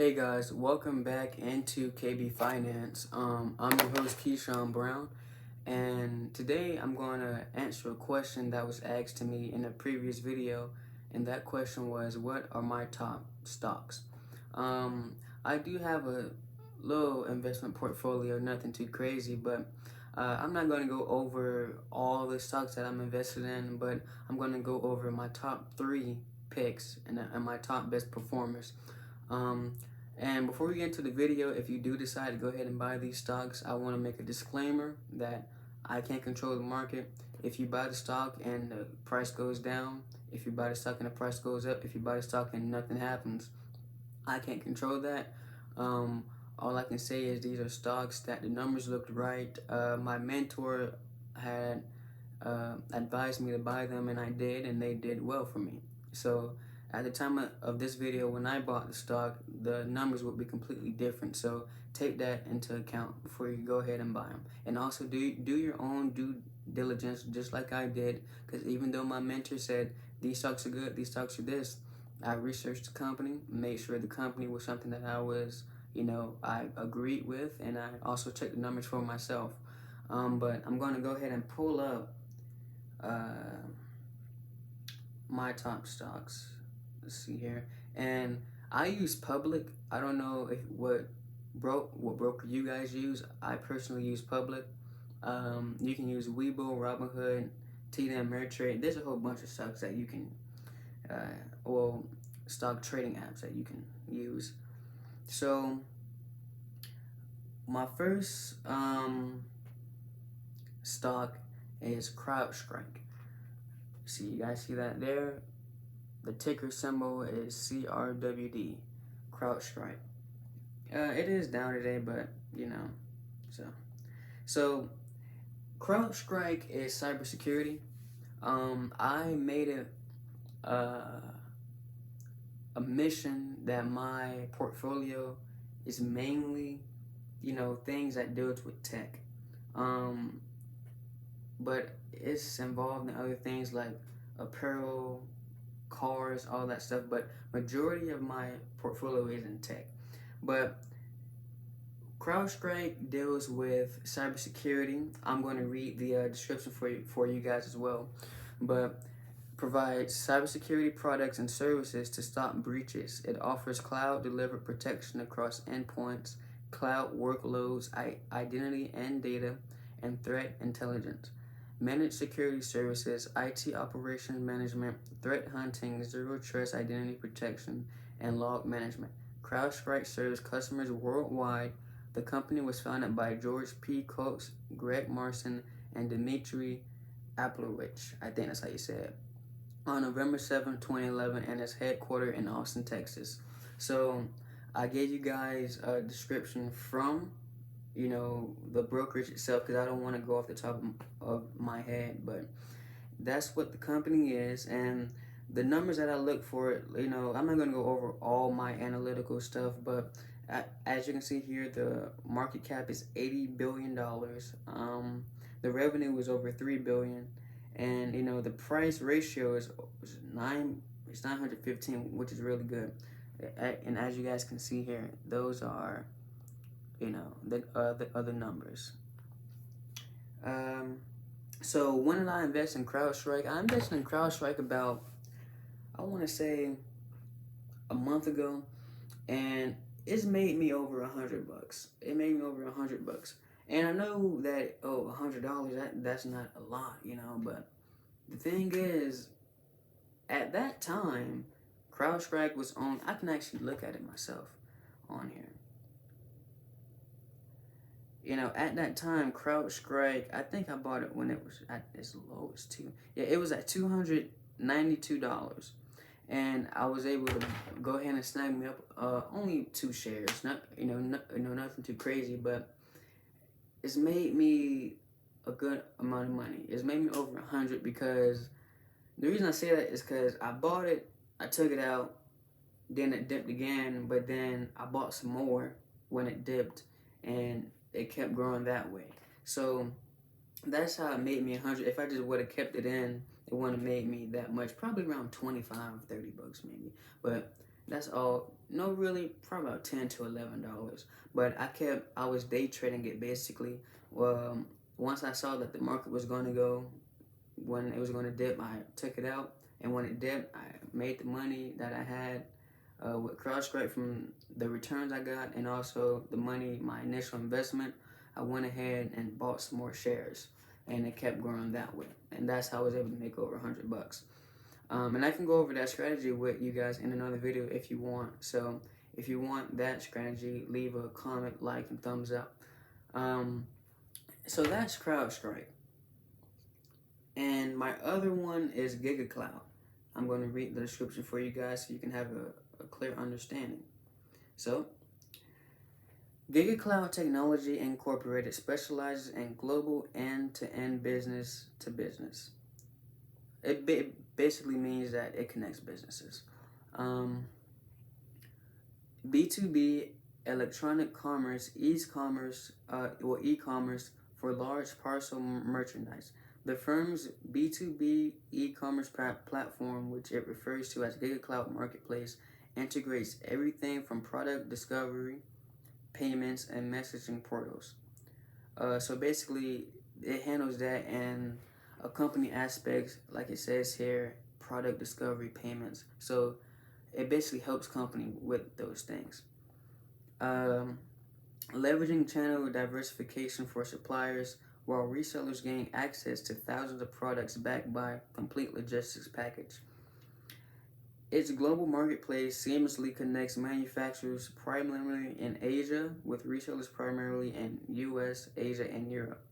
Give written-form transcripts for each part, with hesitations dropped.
Hey guys, welcome back into KB Finance. I'm your host Keyshawn Brown, and today I'm going to answer a question that was asked to me in a previous video, and that question was, what are my top stocks? I do have a little investment portfolio, nothing too crazy, but I'm not going to go over all the stocks that I'm invested in, but I'm going to go over my top three picks and my top best performers. Um, and before we get into the video, if you do decide to go ahead and buy these stocks, I want to make a disclaimer that I can't control the market. If you buy the stock and the price goes down, if you buy the stock and the price goes up, if you buy the stock and nothing happens, I can't control that. Um, all I can say is these are stocks that the numbers looked right. My mentor had advised me to buy them, and I did, and they did well for me. So at the time of this video, when I bought the stock, the numbers would be completely different. So take that into account before you go ahead and buy them. And also do your own due diligence, just like I did, because even though my mentor said these stocks are good, these stocks are this, I researched the company, made sure the company was something that I agreed with, and I also checked the numbers for myself. But I'm going to go ahead and pull up my top stocks. Let's see here, and I use Public. I don't know if what broker you guys use. I personally use Public. You can use Webull, Robinhood, TD Ameritrade. There's a whole bunch of stocks that you can, stock trading apps that you can use. So my first stock is CrowdStrike. See, you guys see that there? The ticker symbol is CRWD, CrowdStrike. It is down today, but so CrowdStrike is cybersecurity. I made it a mission that my portfolio is mainly, things that deals with tech. But it's involved in other things like apparel, cars, all that stuff. But majority of my portfolio is in tech. But CrowdStrike deals with cybersecurity. I'm going to read the description for you guys as well. But provides cybersecurity products and services to stop breaches. It offers cloud-delivered protection across endpoints, cloud workloads, identity and data, and threat intelligence. Managed security services, IT operations management, threat hunting, zero trust identity protection, and log management. CrowdStrike serves customers worldwide. The company was founded by George P. Coates, Greg Marson, and Dmitry Aplowich. I think that's how you say it. On November 7, 2011, and is headquartered in Austin, Texas. So I gave you guys a description from the brokerage itself, because I don't want to go off the top of my head, but that's what the company is. And the numbers that I look for, I'm not going to go over all my analytical stuff, but as you can see here, the market cap is $80 billion. The revenue was over $3 billion, and the price ratio is 915, which is really good. And as you guys can see here, those are the other numbers. So when did I invest in CrowdStrike? I invested in CrowdStrike about, I want to say, a month ago, and it's made me over $100. It made me over $100, and I know that $100 that's not a lot, but the thing is, at that time, CrowdStrike was on. I can actually look at it myself on here. At that time, CrowdStrike, I think I bought it when it was at its lowest too. Yeah, it was at $292, and I was able to go ahead and snag me up only 2 shares. Not nothing too crazy, but it's made me a good amount of money. It's made me over 100, because the reason I say that is because I bought it, I took it out, then it dipped again, but then I bought some more when it dipped, and it kept growing that way. So that's how it made me 100. If I just would have kept it in, it wouldn't have made me that much. Probably around $25, $30 maybe. But That's all. No, really, probably about $10 to $11. But I was day trading it basically. Once I saw that the market was going to go, when it was going to dip, I took it out. And when it dipped, I made the money that I had with CrowdStrike from the returns I got, and also the money, my initial investment. I went ahead and bought some more shares, and it kept growing that way. And that's how I was able to make over $100. And I can go over that strategy with you guys in another video if you want. So if you want that strategy, leave a comment, like, and thumbs up. So that's CrowdStrike. And my other one is GigaCloud. I'm going to read the description for you guys so you can have a clear understanding. So, GigaCloud Technology Incorporated specializes in global end-to-end business to business. It basically means that it connects businesses. B2B electronic commerce, e-commerce for large parcel merchandise. The firm's B2B e-commerce platform, which it refers to as GigaCloud Marketplace, integrates everything from product discovery, payments, and messaging portals. So basically, it handles that and a company aspects, like it says here, product discovery, payments. So it basically helps company with those things. Leveraging channel diversification for suppliers, while resellers gain access to thousands of products backed by complete logistics package. Its global marketplace seamlessly connects manufacturers primarily in Asia with resellers primarily in US, Asia, and Europe.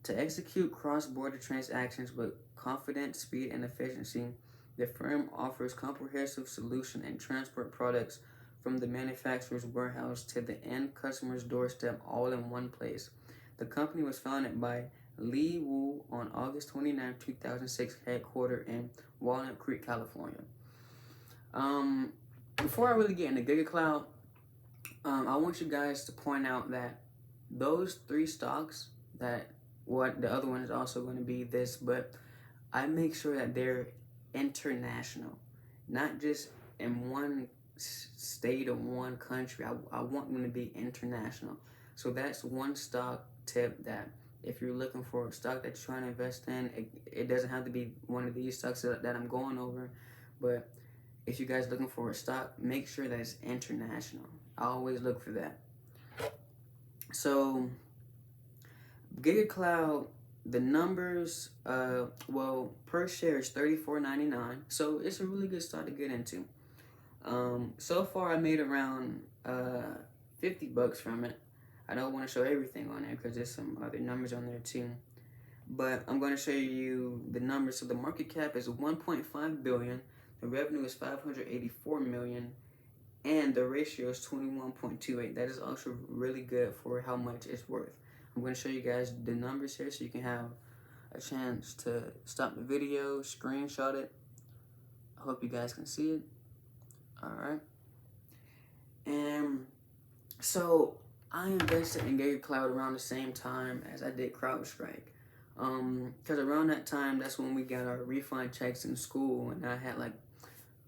To execute cross-border transactions with confidence, speed, and efficiency, the firm offers comprehensive solution and transport products from the manufacturer's warehouse to the end customer's doorstep, all in one place. The company was founded by Lee Wu on August 29, 2006, headquartered in Walnut Creek, California. Before I really get into GigaCloud, I want you guys to point out that those three stocks, that what the other one is also going to be this, but I make sure that they're international, not just in one state or one country. I want them to be international. So that's one stock tip, that if you're looking for a stock that you're trying to invest in, it doesn't have to be one of these stocks that I'm going over, but if you guys looking for a stock, make sure that it's international. I always look for that. So GigaCloud, the numbers, per share is $34.99. So it's a really good stock to get into. So far I made around $50 from it. I don't want to show everything on there because there's some other numbers on there too. But I'm going to show you the numbers. So the market cap is 1.5 billion. The revenue is 584 million. And the ratio is 21.28. That is also really good for how much it's worth. I'm going to show you guys the numbers here so you can have a chance to stop the video, screenshot it. I hope you guys can see it. Alright. And so I invested in GigaCloud around the same time as I did CrowdStrike. Because around that time, that's when we got our refund checks in school, and I had like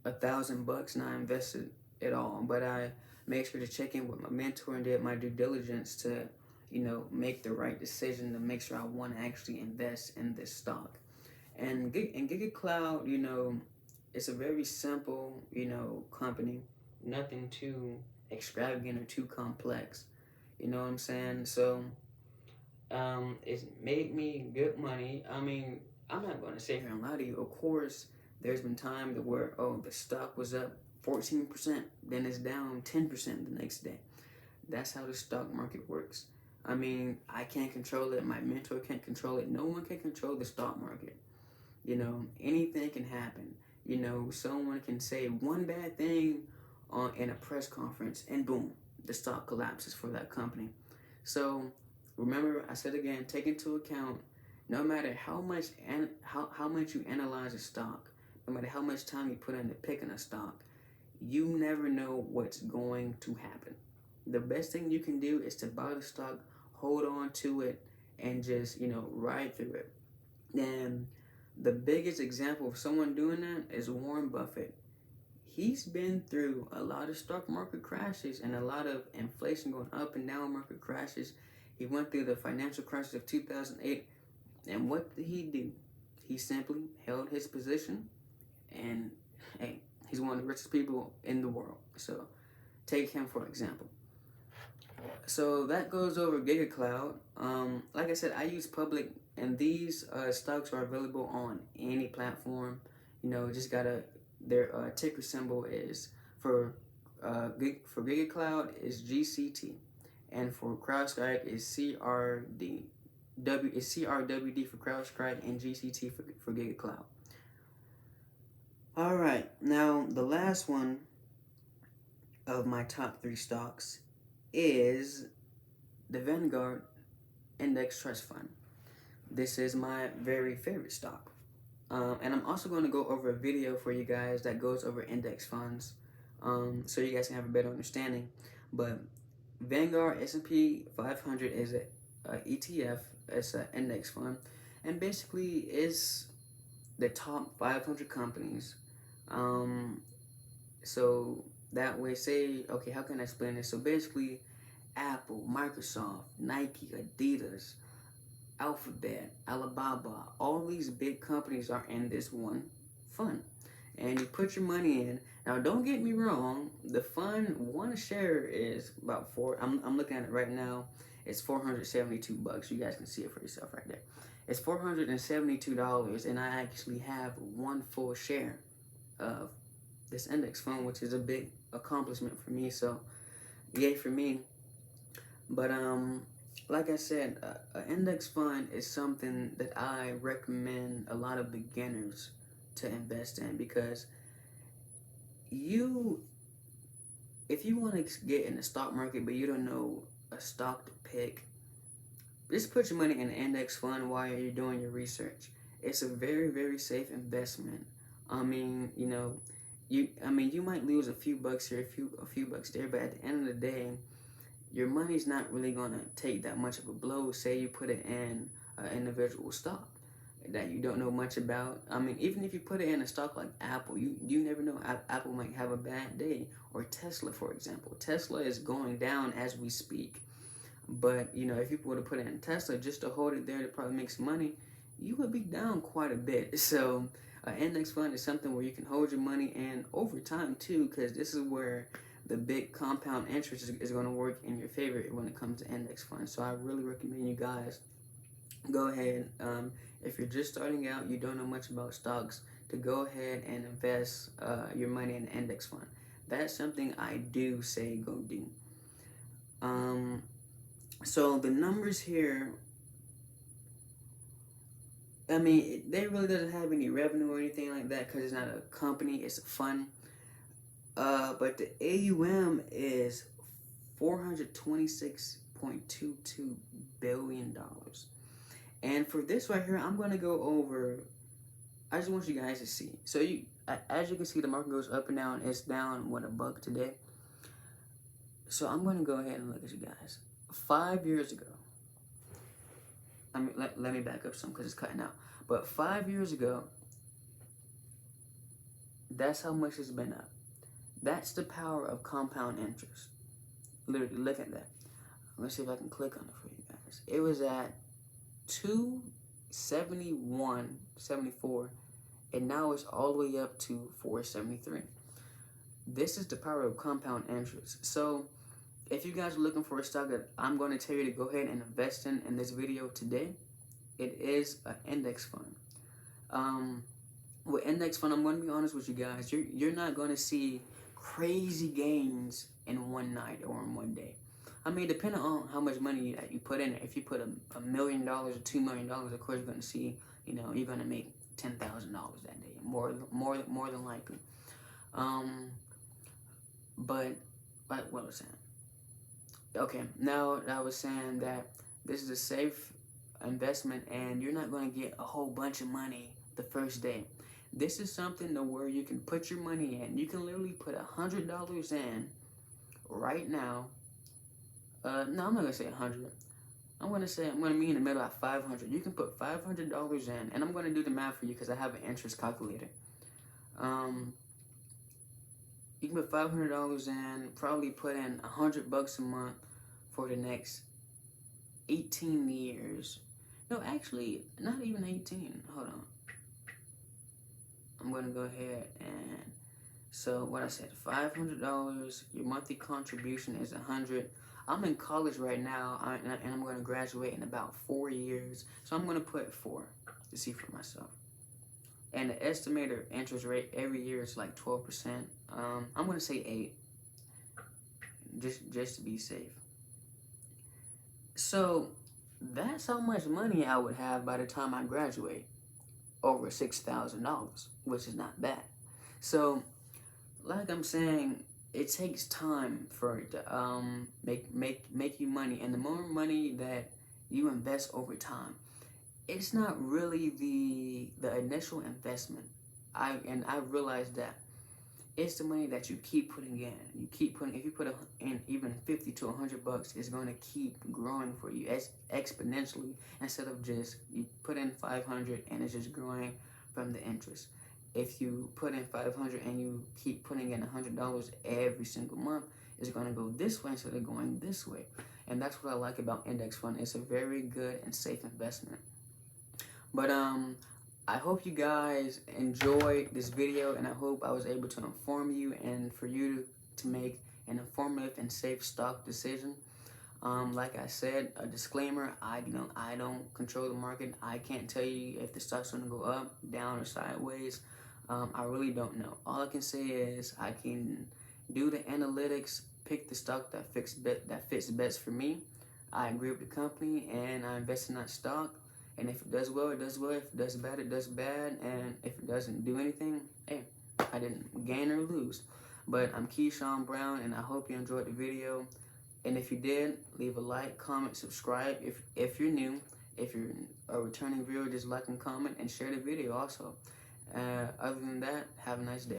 $1,000 and I invested it all. But I made sure to check in with my mentor and did my due diligence to, make the right decision to make sure I want to actually invest in this stock. And GigaCloud, it's a very simple, company. Nothing too extravagant or too complex. You know what I'm saying? So, it's made me good money. I mean, I'm not going to sit here and lie to you. Of course, there's been time where, the stock was up 14%, then it's down 10% the next day. That's how the stock market works. I mean, I can't control it. My mentor can't control it. No one can control the stock market. Anything can happen. Someone can say one bad thing in a press conference, and boom, the stock collapses for that company. So remember, I said again, take into account, no matter how much you analyze a stock, no matter how much time you put into picking a stock, you never know what's going to happen. The best thing you can do is to buy the stock, hold on to it, and just, ride through it. And the biggest example of someone doing that is Warren Buffett. he's been through a lot of stock market crashes and a lot of inflation going up and down market crashes. He went through the financial crisis of 2008, and what did he do? He simply held his position, and hey, he's one of the richest people in the world. So take him for example. So that goes over GigaCloud. Like I said, I use public, and these stocks are available on any platform. Just gotta, their ticker symbol is for GigaCloud is GCT, and for CrowdStrike is CRD. Is CRWD for CrowdStrike and GCT for GigaCloud. All right, now the last one of my top 3 stocks is the Vanguard Index Trust Fund. This is my very favorite stock. And I'm also going to go over a video for you guys that goes over index funds, so you guys can have a better understanding. But Vanguard S&P 500 is a ETF. It's an index fund, and basically is the top 500 companies. So that way, say, okay, how can I explain this? So basically, Apple, Microsoft, Nike, Adidas, Alphabet, Alibaba, all these big companies are in this one fund. And you put your money in. Now, don't get me wrong, the fund, one share is about I'm looking at it right now, it's $472. You guys can see it for yourself right there. It's $472, and I actually have one full share of this index fund, which is a big accomplishment for me. So, yay for me. But like I said, an index fund is something that I recommend a lot of beginners to invest in, because if you want to get in the stock market but you don't know a stock to pick, just put your money in an index fund while you're doing your research. It's a very, very safe investment. You might lose a few bucks here, a few bucks there, but at the end of the day, your money's not really gonna take that much of a blow. Say you put it in an individual stock that you don't know much about. Even if you put it in a stock like Apple, you never know. Apple might have a bad day. Or Tesla, for example. Tesla is going down as we speak. But, if you were to put it in Tesla just to hold it there to probably make some money, you would be down quite a bit. So, an index fund is something where you can hold your money in over time too, because this is where the big compound interest is going to work in your favor when it comes to index funds. So I really recommend you guys go ahead, if you're just starting out, you don't know much about stocks, to go ahead and invest your money in an index fund. That's something I do say go do. So the numbers here, they really doesn't have any revenue or anything like that, because it's not a company, it's a fund. But the AUM is $426.22 billion. And for this right here, I'm going to go over, I just want you guys to see. So as you can see, the market goes up and down. It's down, $1 today. So I'm going to go ahead and look at you guys. 5 years ago, let me back up some because it's cutting out. But 5 years ago, that's how much it's been up. That's the power of compound interest. Literally, look at that. Let's see if I can click on it for you guys. It was at 271.74, and now it's all the way up to 473. This is the power of compound interest. So if you guys are looking for a stock that I'm going to tell you to go ahead and invest in this video today, it is an index fund. With index fund, I'm going to be honest with you guys, you're not going to see crazy gains in one night or in one day. Depending on how much money you put in it. If you put $1 million or $2 million, of course you're going to see, you're going to make $10,000 that day, more than likely. But like what I was saying. Okay, now I was saying that this is a safe investment, and you're not going to get a whole bunch of money the first day. This is something to where you can put your money in. You can literally put $100 in right now. No, I'm not gonna say 100. I'm gonna meet in the middle at 500. You can put $500 in, and I'm gonna do the math for you because I have an interest calculator. You can put $500 in, probably put in $100 a month for the next 18 years. No, actually, not even 18. Hold on. I'm gonna go ahead and, so what I said, $500. Your monthly contribution is $100. I'm in college right now, and I'm gonna graduate in about 4 years. So I'm gonna put 4 to see for myself. And the estimated interest rate every year is like 12%. I'm gonna say 8, just to be safe. So that's how much money I would have by the time I graduate. Over $6,000, which is not bad. So, like I'm saying, it takes time for it to make you money, and the more money that you invest over time, it's not really the initial investment. I realized that it's the money that you keep putting in. You keep putting. If you put in even $50 to $100, it's going to keep growing for you exponentially, instead of just you put in 500 and it's just growing from the interest. If you put in 500 and you keep putting in $100 every single month, it's going to go this way instead of going this way. And that's what I like about index fund. It's a very good and safe investment. But I hope you guys enjoyed this video, and I hope I was able to inform you and for you to make an informative and safe stock decision. Like I said, a disclaimer, I don't control the market. I can't tell you if the stock's going to go up, down, or sideways. I really don't know. All I can say is I can do the analytics, pick the stock that fits best for me. I agree with the company, and I invest in that stock. And if it does well, it does well. If it does bad, it does bad. And if it doesn't do anything, hey, I didn't gain or lose. But I'm Keyshawn Brown, and I hope you enjoyed the video. And if you did, leave a like, comment, subscribe if you're new. If you're a returning viewer, just like and comment and share the video also. Other than that, have a nice day.